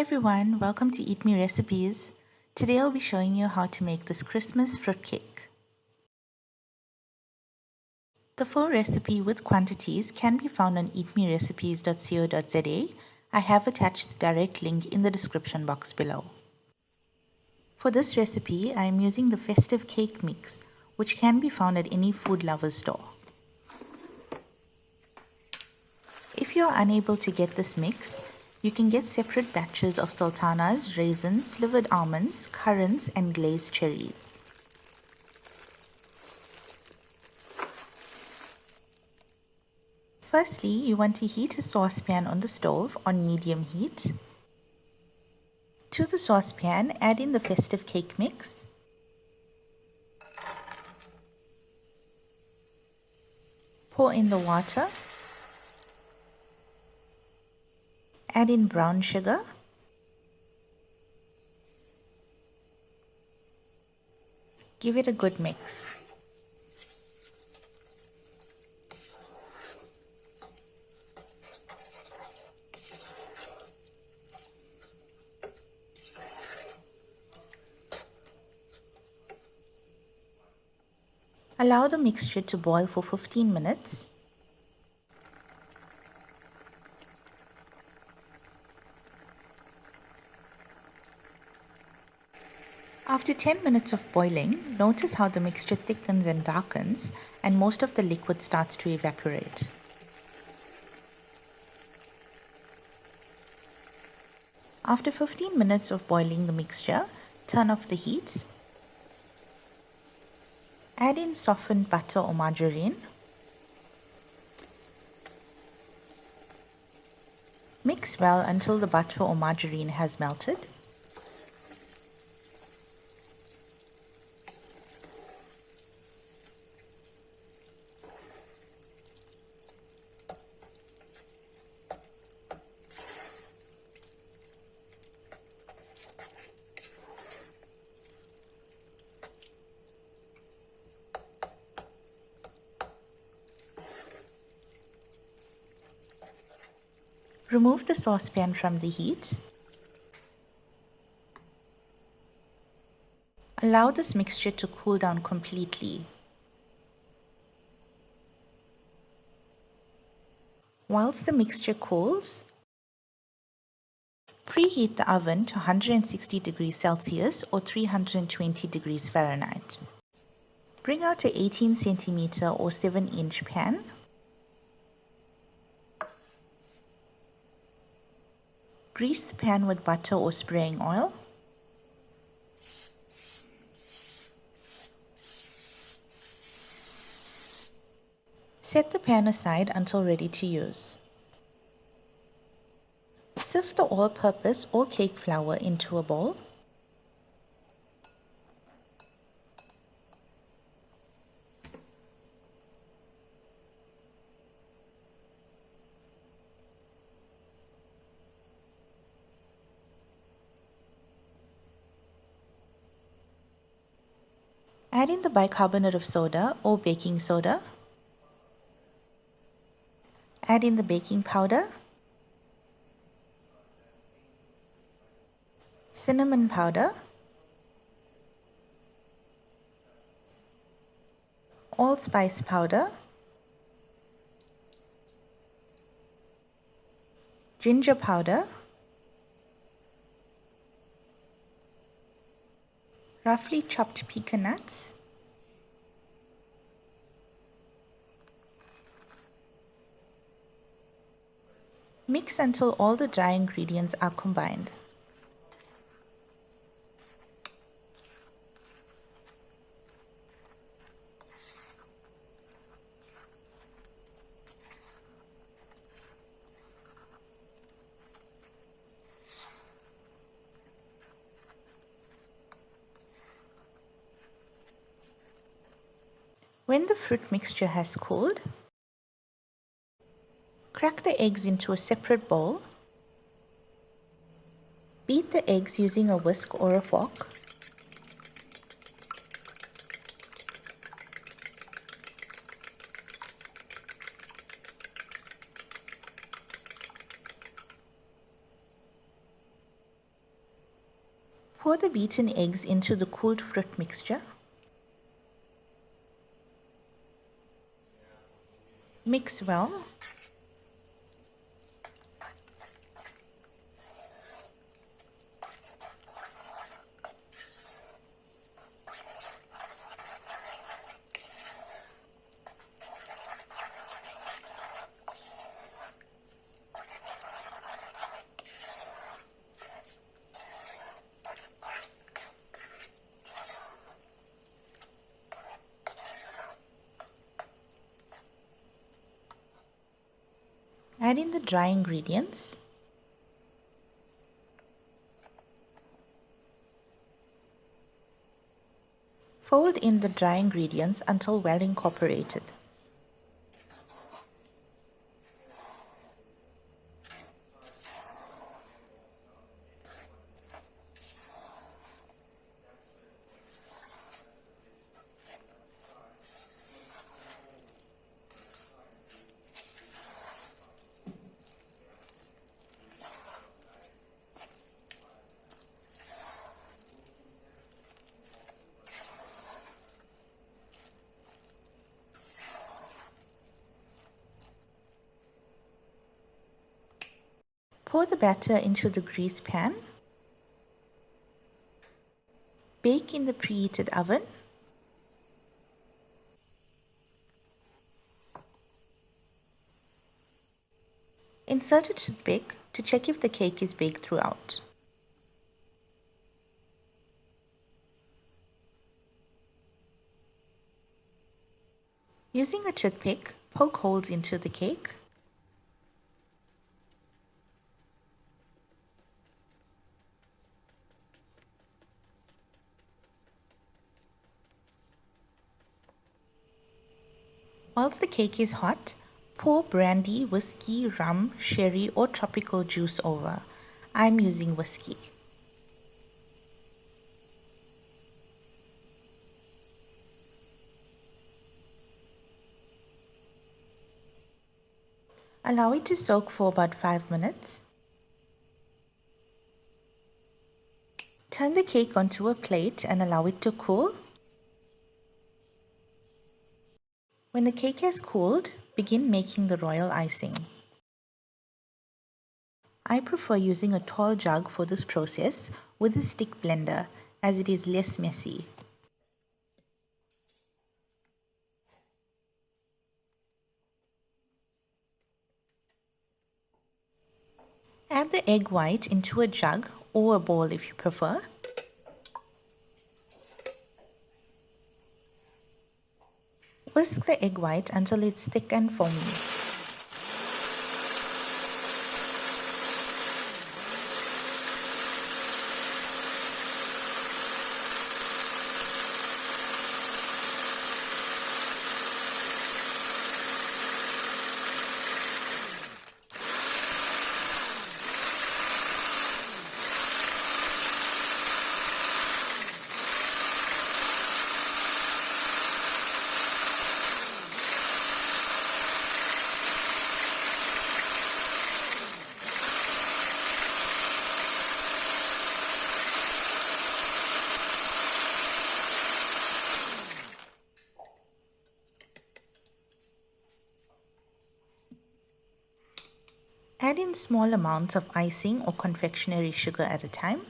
everyone, welcome to EatMee Recipes. Today I'll be showing you how to make this Christmas fruitcake. The full recipe with quantities can be found on eatmeerecipes.co.za. I have attached the direct link in the description box below. For this recipe, I am using the Festive Cake mix, which can be found at any food lover's store. If you are unable to get this mix, you can get separate batches of sultanas, raisins, slivered almonds, currants, and glazed cherries. Firstly, you want to heat a saucepan on the stove on medium heat. To the saucepan, add in the Festive Cake mix. Pour in the water. Add in brown sugar. Give it a good mix. Allow the mixture to boil for 15 minutes. After 10 minutes of boiling, notice how the mixture thickens and darkens and most of the liquid starts to evaporate. After 15 minutes of boiling the mixture, turn off the heat. Add in softened butter or margarine. Mix well until the butter or margarine has melted. Remove the saucepan from the heat. Allow this mixture to cool down completely. Whilst the mixture cools, preheat the oven to 160 degrees Celsius or 320 degrees Fahrenheit. Bring out a 18 centimeter or 7-inch pan. Grease the pan with butter or spraying oil. Set the pan aside until ready to use. Sift the all-purpose or cake flour into a bowl. Add in the bicarbonate of soda or baking soda. Add in the baking powder, cinnamon powder, allspice powder, ginger powder, roughly chopped pecan nuts, mix until all the dry ingredients are combined. When the fruit mixture has cooled, crack the eggs into a separate bowl. Beat the eggs using a whisk or a fork. Pour the beaten eggs into the cooled fruit mixture. Mix well. Add in the dry ingredients. Fold in the dry ingredients until well incorporated. Pour the batter into the greased pan. Bake in the preheated oven. Insert a toothpick to check if the cake is baked throughout. Using a toothpick, poke holes into the cake. Whilst the cake is hot, pour brandy, whiskey, rum, sherry or tropical juice over. I'm using whiskey. Allow it to soak for about 5 minutes. Turn the cake onto a plate and allow it to cool. When the cake has cooled, begin making the royal icing. I prefer using a tall jug for this process with a stick blender as it is less messy. Add the egg white into a jug or a bowl if you prefer. Whisk the egg white until it's thick and foamy. Add in small amounts of icing or confectionery sugar at a time.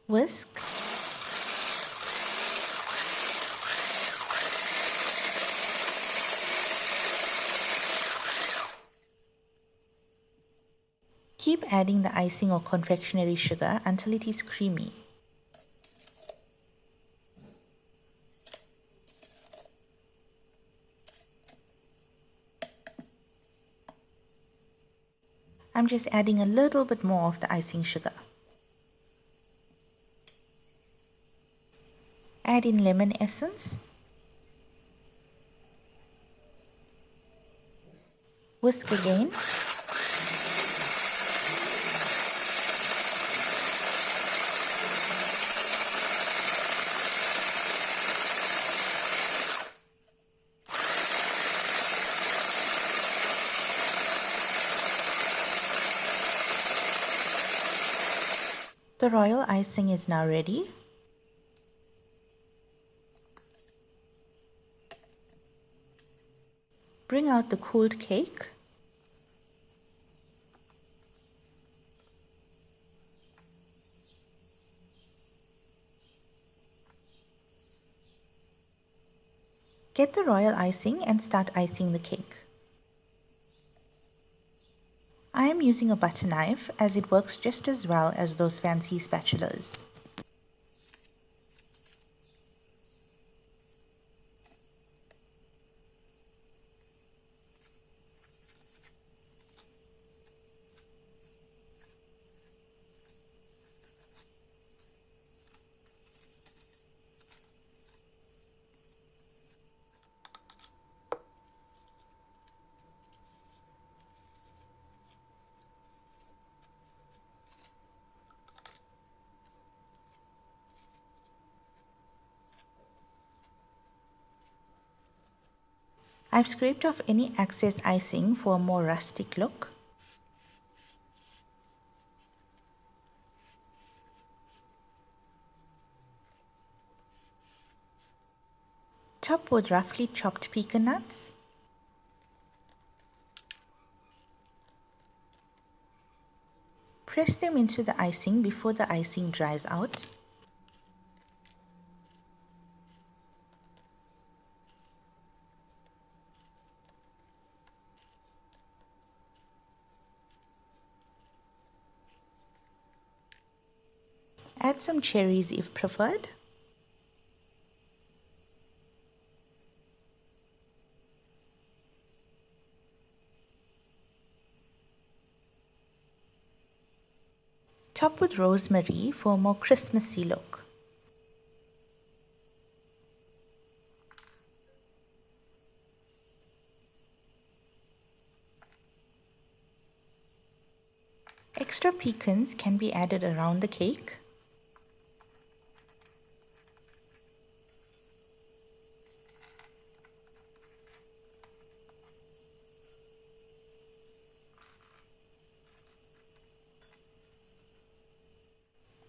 Whisk. Keep adding the icing or confectionery sugar until it is creamy. I'm just adding a little bit more of the icing sugar. Add in lemon essence. Whisk again. The royal icing is now ready. Bring out the cooled cake. Get the royal icing and start icing the cake. I am using a butter knife as it works just as well as those fancy spatulas. I've scraped off any excess icing for a more rustic look. Top with roughly chopped pecan nuts. Press them into the icing before the icing dries out. Add some cherries if preferred. Top with rosemary for a more Christmassy look. Extra pecans can be added around the cake.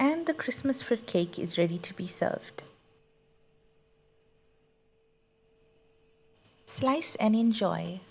And the Christmas fruit cake is ready to be served. Slice and enjoy.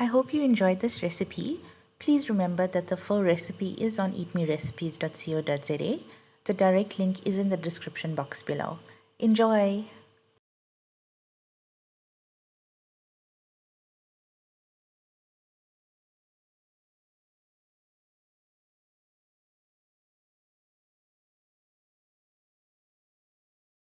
I hope you enjoyed this recipe. Please remember that the full recipe is on eatmeerecipes.co.za. The direct link is in the description box below. Enjoy!